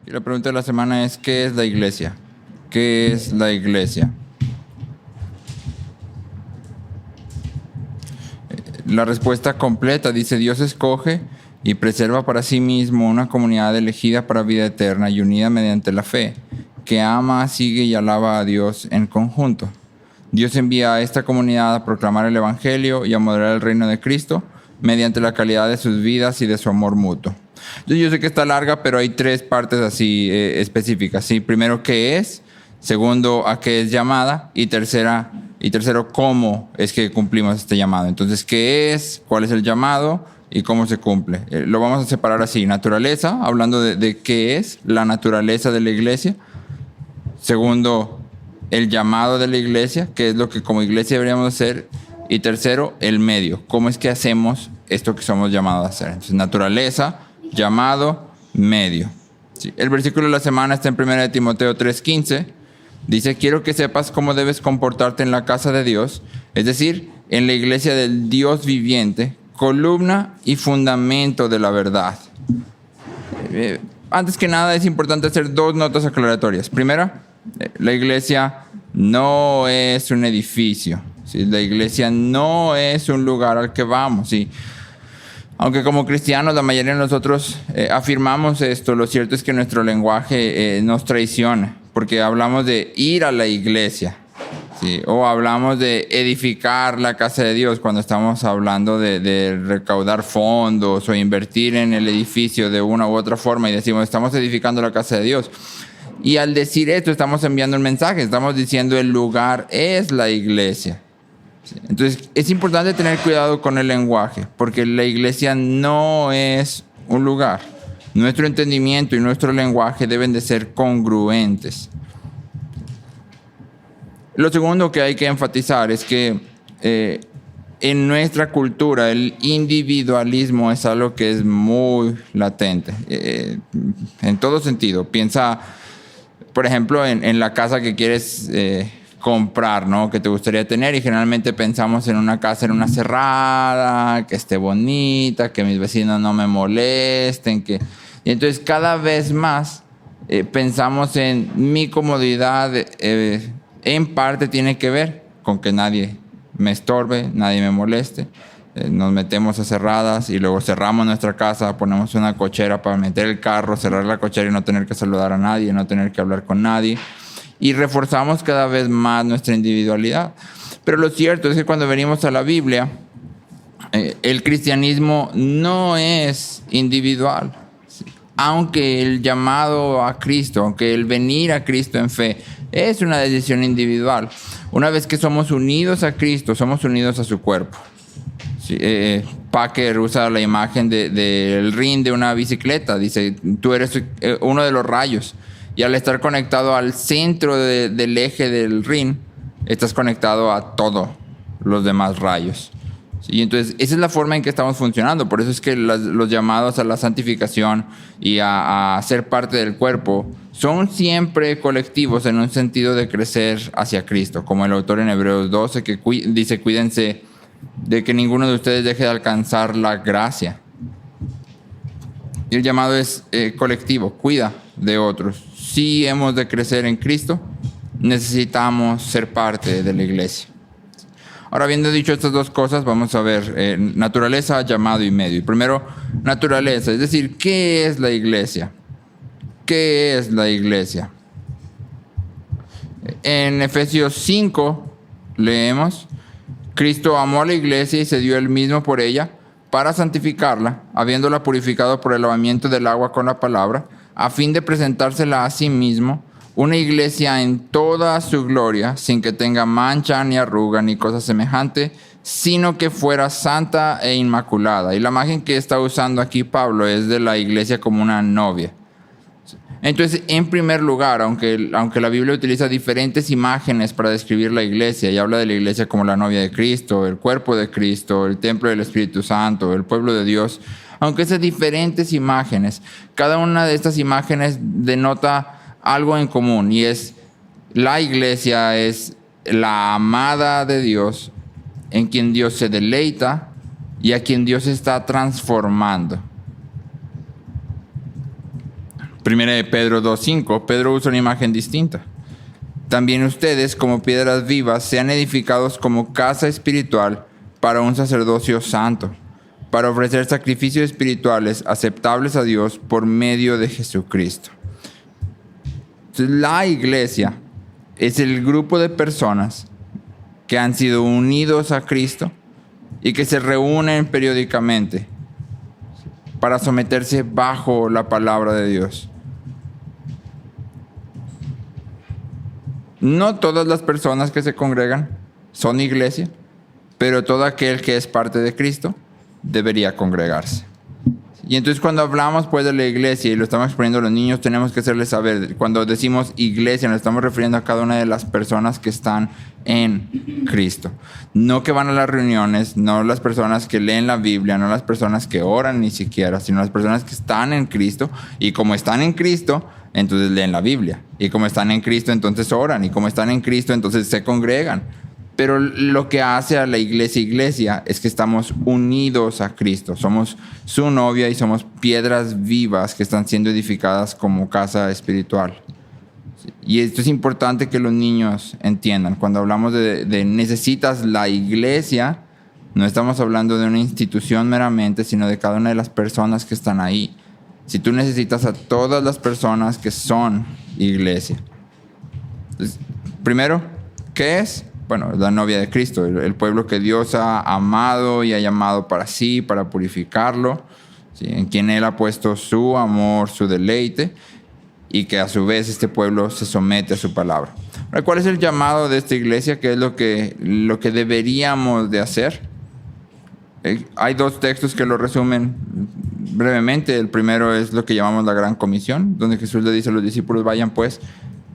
Y la pregunta de la semana es, ¿qué es la iglesia? ¿Qué es la iglesia? La respuesta completa dice: Dios escoge y preserva para sí mismo una comunidad elegida para vida eterna y unida mediante la fe, que ama, sigue y alaba a Dios en conjunto. Dios envía a esta comunidad a proclamar el Evangelio y a moderar el reino de Cristo mediante la calidad de sus vidas y de su amor mutuo. Entonces, yo sé que está larga, pero hay tres partes así específicas. ¿Sí? Primero, ¿qué es? Segundo, ¿a qué es llamada? Y tercero, ¿cómo es que cumplimos este llamado? Entonces, ¿qué es? ¿Cuál es el llamado? ¿Y cómo se cumple? Lo vamos a separar así. Naturaleza, hablando de qué es la naturaleza de la iglesia. Segundo, el llamado de la iglesia, qué es lo que como iglesia deberíamos hacer. Y tercero, el medio, cómo es que hacemos esto que somos llamados a hacer. Entonces, naturaleza, llamado, medio. Sí. El versículo de la semana está en 1 Timoteo 3:15. Dice: quiero que sepas cómo debes comportarte en la casa de Dios, es decir, en la iglesia del Dios viviente, columna y fundamento de la verdad. Antes que nada es importante hacer dos notas aclaratorias. Primera, la iglesia no es un edificio, ¿sí? La iglesia no es un lugar al que vamos, ¿sí? Aunque como cristianos la mayoría de nosotros afirmamos esto, lo cierto es que nuestro lenguaje nos traiciona, porque hablamos de ir a la iglesia, ¿sí? O hablamos de edificar la casa de Dios cuando estamos hablando de recaudar fondos o invertir en el edificio de una u otra forma, y decimos: estamos edificando la casa de Dios. Y al decir esto estamos enviando un mensaje, estamos diciendo el lugar es la iglesia. Entonces es importante tener cuidado con el lenguaje, porque la iglesia no es un lugar. Nuestro entendimiento y nuestro lenguaje deben de ser congruentes. Lo segundo que hay que enfatizar es que en nuestra cultura el individualismo es algo que es muy latente, en todo sentido. Piensa, por ejemplo, en la casa que quieres comprar, ¿no? Que te gustaría tener, y generalmente pensamos en una casa, en una cerrada, que esté bonita, que mis vecinos no me molesten, y entonces cada vez más pensamos en mi comodidad. En parte tiene que ver con que nadie me estorbe, nadie me moleste. Nos metemos a cerradas y luego cerramos nuestra casa, ponemos una cochera para meter el carro, cerrar la cochera y no tener que saludar a nadie, no tener que hablar con nadie. Y reforzamos cada vez más nuestra individualidad. Pero lo cierto es que cuando venimos a la Biblia, el cristianismo no es individual. Aunque el llamado a Cristo, aunque el venir a Cristo en fe es una decisión individual. Una vez que somos unidos a Cristo, somos unidos a su cuerpo. Sí, Packer usa la imagen del rin de una bicicleta. Dice: tú eres uno de los rayos. Y al estar conectado al centro del eje del rin, estás conectado a todos los demás rayos. Y entonces esa es la forma en que estamos funcionando. Por eso es que los llamados a la santificación y a ser parte del cuerpo son siempre colectivos, en un sentido de crecer hacia Cristo, como el autor en Hebreos 12 que dice: cuídense de que ninguno de ustedes deje de alcanzar la gracia. Y el llamado es colectivo: cuida de otros. Si hemos de crecer en Cristo, necesitamos ser parte de la iglesia. Ahora, habiendo dicho estas dos cosas, vamos a ver naturaleza, llamado y medio. Y primero, naturaleza, es decir, ¿qué es la iglesia? ¿Qué es la iglesia? En Efesios 5 leemos: Cristo amó a la iglesia y se dio él mismo por ella para santificarla, habiéndola purificado por el lavamiento del agua con la palabra, a fin de presentársela a sí mismo, una iglesia en toda su gloria, sin que tenga mancha ni arruga ni cosa semejante, sino que fuera santa e inmaculada. Y la imagen que está usando aquí Pablo es de la iglesia como una novia. Entonces, en primer lugar, aunque la Biblia utiliza diferentes imágenes para describir la iglesia y habla de la iglesia como la novia de Cristo, el cuerpo de Cristo, el templo del Espíritu Santo, el pueblo de Dios, aunque esas diferentes imágenes, cada una de estas imágenes denota algo en común, y es: la iglesia es la amada de Dios, en quien Dios se deleita y a quien Dios está transformando. Primera de Pedro 2:5, Pedro usa una imagen distinta. También ustedes, como piedras vivas, sean edificados como casa espiritual para un sacerdocio santo, para ofrecer sacrificios espirituales aceptables a Dios por medio de Jesucristo. Entonces, la iglesia es el grupo de personas que han sido unidos a Cristo y que se reúnen periódicamente para someterse bajo la palabra de Dios. No todas las personas que se congregan son iglesia, pero todo aquel que es parte de Cristo debería congregarse. Y entonces cuando hablamos pues de la iglesia y lo estamos exponiendo a los niños, tenemos que hacerles saber, cuando decimos iglesia nos estamos refiriendo a cada una de las personas que están en Cristo. No que van a las reuniones, no las personas que leen la Biblia, no las personas que oran ni siquiera, sino las personas que están en Cristo. Y como están en Cristo, entonces leen la Biblia. Y como están en Cristo, entonces oran. Y como están en Cristo, entonces se congregan. Pero lo que hace a la iglesia es que estamos unidos a Cristo. Somos su novia y somos piedras vivas que están siendo edificadas como casa espiritual. Y esto es importante que los niños entiendan. Cuando hablamos de necesitas la iglesia, no estamos hablando de una institución meramente, sino de cada una de las personas que están ahí. Si tú necesitas a todas las personas que son iglesia. Entonces, primero, ¿qué es? Bueno, la novia de Cristo, el pueblo que Dios ha amado y ha llamado para sí, para purificarlo, ¿sí? En quien Él ha puesto su amor, su deleite, y que a su vez este pueblo se somete a su palabra. Ahora, ¿cuál es el llamado de esta iglesia? ¿Qué es lo que deberíamos de hacer? Hay dos textos que lo resumen brevemente. El primero es lo que llamamos la Gran Comisión, donde Jesús le dice a los discípulos, vayan pues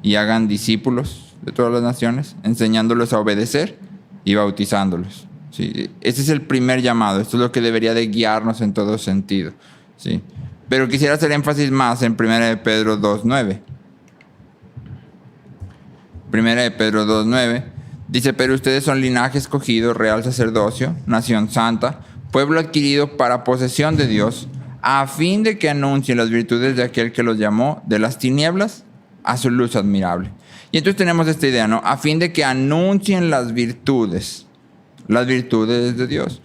y hagan discípulos de todas las naciones, enseñándolos a obedecer y bautizándolos. ¿Sí? Ese es el primer llamado. Esto es lo que debería de guiarnos en todo sentido. ¿Sí? Pero quisiera hacer énfasis más en 1 de Pedro 2:9. 1 de Pedro 2:9 dice, pero ustedes son linaje escogido, real sacerdocio, nación santa, pueblo adquirido para posesión de Dios, a fin de que anuncien las virtudes de aquel que los llamó de las tinieblas a su luz admirable. Y entonces tenemos esta idea, ¿no? A fin de que anuncien las virtudes de Dios.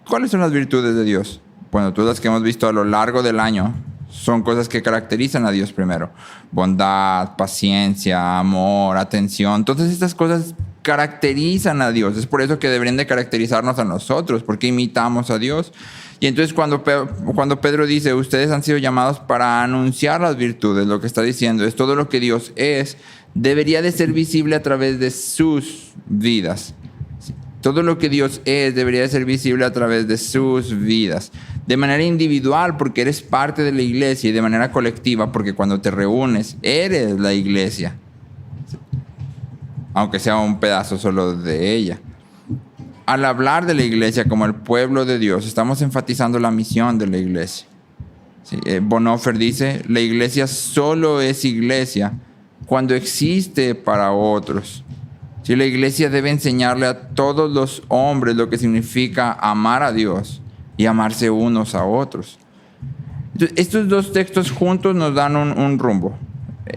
¿Cuáles son las virtudes de Dios? Bueno, todas las que hemos visto a lo largo del año son cosas que caracterizan a Dios primero. Bondad, paciencia, amor, atención. Todas estas cosas caracterizan a Dios. Es por eso que deberían de caracterizarnos a nosotros, porque imitamos a Dios. Y entonces cuando Pedro dice, ustedes han sido llamados para anunciar las virtudes, lo que está diciendo es todo lo que Dios es, debería de ser visible a través de sus vidas. Todo lo que Dios es debería de ser visible a través de sus vidas. De manera individual, porque eres parte de la iglesia, y de manera colectiva, porque cuando te reúnes, eres la iglesia. Aunque sea un pedazo solo de ella. Al hablar de la iglesia como el pueblo de Dios, estamos enfatizando la misión de la iglesia. Sí, Bonhoeffer dice, la iglesia solo es iglesia cuando existe para otros. Sí, la iglesia debe enseñarle a todos los hombres lo que significa amar a Dios y amarse unos a otros. Entonces, estos dos textos juntos nos dan un rumbo.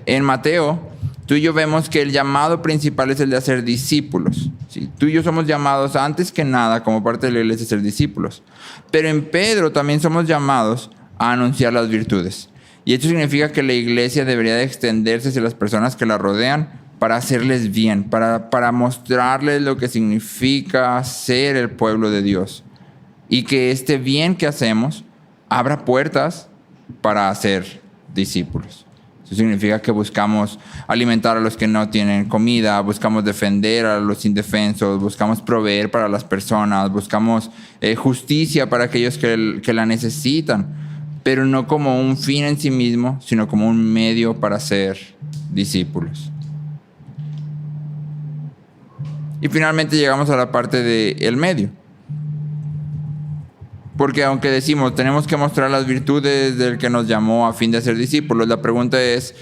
En Mateo, tú y yo vemos que el llamado principal es el de hacer discípulos. ¿Sí? Tú y yo somos llamados antes que nada como parte de la iglesia a ser discípulos. Pero en Pedro también somos llamados a anunciar las virtudes. Y esto significa que la iglesia debería de extenderse hacia las personas que la rodean para hacerles bien, para mostrarles lo que significa ser el pueblo de Dios. Y que este bien que hacemos abra puertas para hacer discípulos. Eso significa que buscamos alimentar a los que no tienen comida, buscamos defender a los indefensos, buscamos proveer para las personas, buscamos justicia para aquellos que la necesitan, pero no como un fin en sí mismo, sino como un medio para ser discípulos. Y finalmente llegamos a la parte del medio. Porque aunque decimos, tenemos que mostrar las virtudes del que nos llamó a fin de ser discípulos, la pregunta es,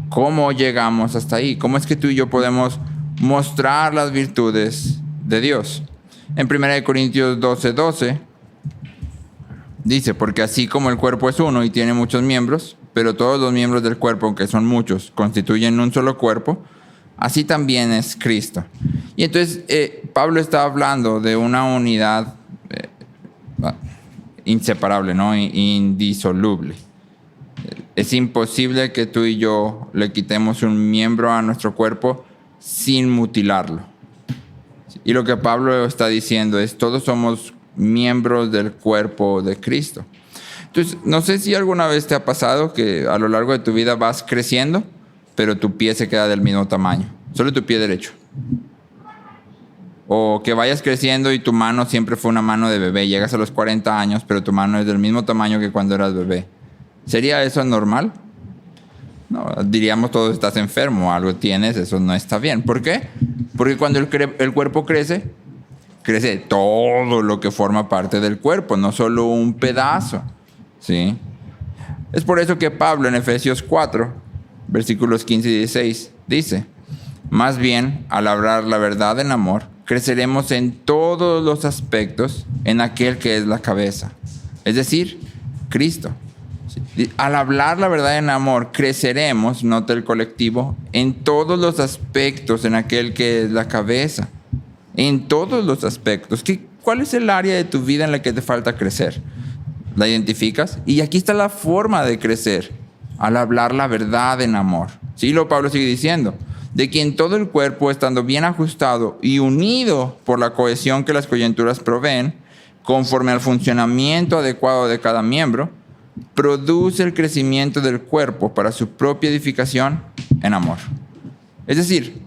¿cómo llegamos hasta ahí? ¿Cómo es que tú y yo podemos mostrar las virtudes de Dios? En 1 Corintios 12:12 dice, porque así como el cuerpo es uno y tiene muchos miembros, pero todos los miembros del cuerpo, aunque son muchos, constituyen un solo cuerpo, así también es Cristo. Y entonces Pablo está hablando de una unidad inseparable, ¿no? Indisoluble. Es imposible que tú y yo le quitemos un miembro a nuestro cuerpo sin mutilarlo. Y lo que Pablo está diciendo es, todos somos miembros del cuerpo de Cristo. Entonces, no sé si alguna vez te ha pasado que a lo largo de tu vida vas creciendo, pero tu pie se queda del mismo tamaño. Solo tu pie derecho. O que vayas creciendo y tu mano siempre fue una mano de bebé. Llegas a los 40 años, pero tu mano es del mismo tamaño que cuando eras bebé. ¿Sería eso normal? No, diríamos todos estás enfermo, algo tienes, eso no está bien. ¿Por qué? Porque cuando el cuerpo crece todo lo que forma parte del cuerpo, no solo un pedazo. ¿Sí? Es por eso que Pablo en Efesios 4, versículos 15 y 16, dice, más bien, al hablar la verdad en amor, creceremos en todos los aspectos en aquel que es la cabeza, es decir, Cristo. Al hablar la verdad en amor, creceremos, nota el colectivo, en todos los aspectos en aquel que es la cabeza. En todos los aspectos. ¿Cuál es el área de tu vida en la que te falta crecer? ¿La identificas? Y aquí está la forma de crecer, al hablar la verdad en amor. Sí, lo Pablo sigue diciendo, de quien todo el cuerpo, estando bien ajustado y unido por la cohesión que las coyunturas proveen, conforme al funcionamiento adecuado de cada miembro, produce el crecimiento del cuerpo para su propia edificación en amor. Es decir,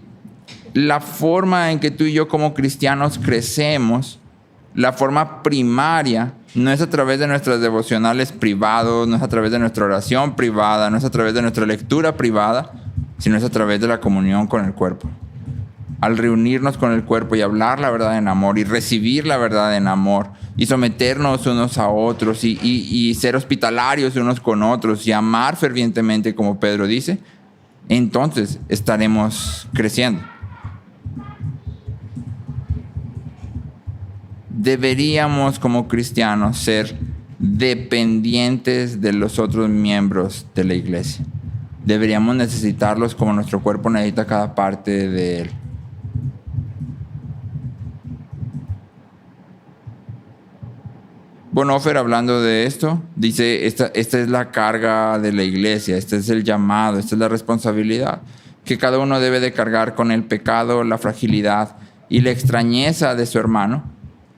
la forma en que tú y yo como cristianos crecemos, la forma primaria, no es a través de nuestras devocionales privados, no es a través de nuestra oración privada, no es a través de nuestra lectura privada, sino es a través de la comunión con el cuerpo. Al reunirnos con el cuerpo y hablar la verdad en amor y recibir la verdad en amor y someternos unos a otros y ser hospitalarios unos con otros y amar fervientemente como Pedro dice, entonces estaremos creciendo. Deberíamos como cristianos ser dependientes de los otros miembros de la iglesia. Deberíamos necesitarlos como nuestro cuerpo necesita cada parte de él. Bonhoeffer, hablando de esto, dice, esta es la carga de la iglesia, este es el llamado, esta es la responsabilidad, que cada uno debe de cargar con el pecado, la fragilidad y la extrañeza de su hermano,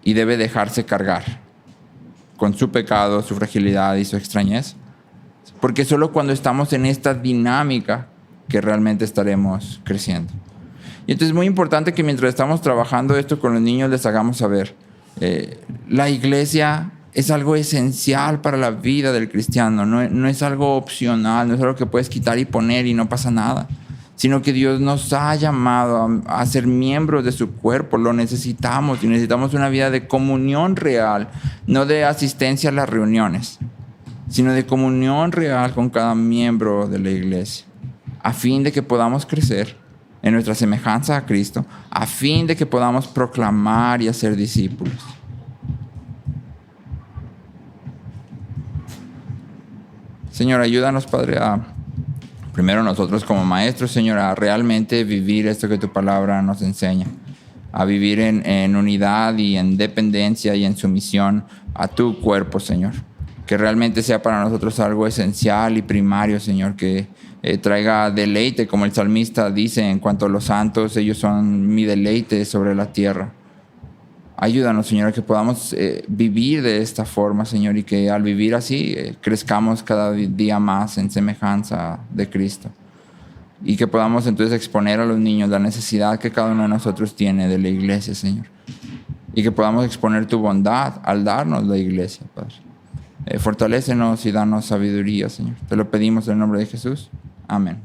y debe dejarse cargar con su pecado, su fragilidad y su extrañeza. Porque solo cuando estamos en esta dinámica que realmente estaremos creciendo. Y entonces es muy importante que mientras estamos trabajando esto con los niños les hagamos saber, la iglesia es algo esencial para la vida del cristiano, no es algo opcional, no es algo que puedes quitar y poner y no pasa nada, sino que Dios nos ha llamado a ser miembros de su cuerpo, lo necesitamos y necesitamos una vida de comunión real, no de asistencia a las reuniones, sino de comunión real con cada miembro de la iglesia, a fin de que podamos crecer en nuestra semejanza a Cristo, a fin de que podamos proclamar y hacer discípulos. Señor, ayúdanos, Padre, primero nosotros como maestros, Señor, a realmente vivir esto que tu palabra nos enseña, a vivir en unidad y en dependencia y en sumisión a tu cuerpo, Señor. Que realmente sea para nosotros algo esencial y primario, Señor, que traiga deleite, como el salmista dice, en cuanto a los santos, ellos son mi deleite sobre la tierra. Ayúdanos, Señor, a que podamos vivir de esta forma, Señor, y que al vivir así crezcamos cada día más en semejanza de Cristo. Y que podamos entonces exponer a los niños la necesidad que cada uno de nosotros tiene de la iglesia, Señor. Y que podamos exponer tu bondad al darnos la iglesia, Padre. Fortalécenos y danos sabiduría, Señor. Te lo pedimos en el nombre de Jesús. Amén.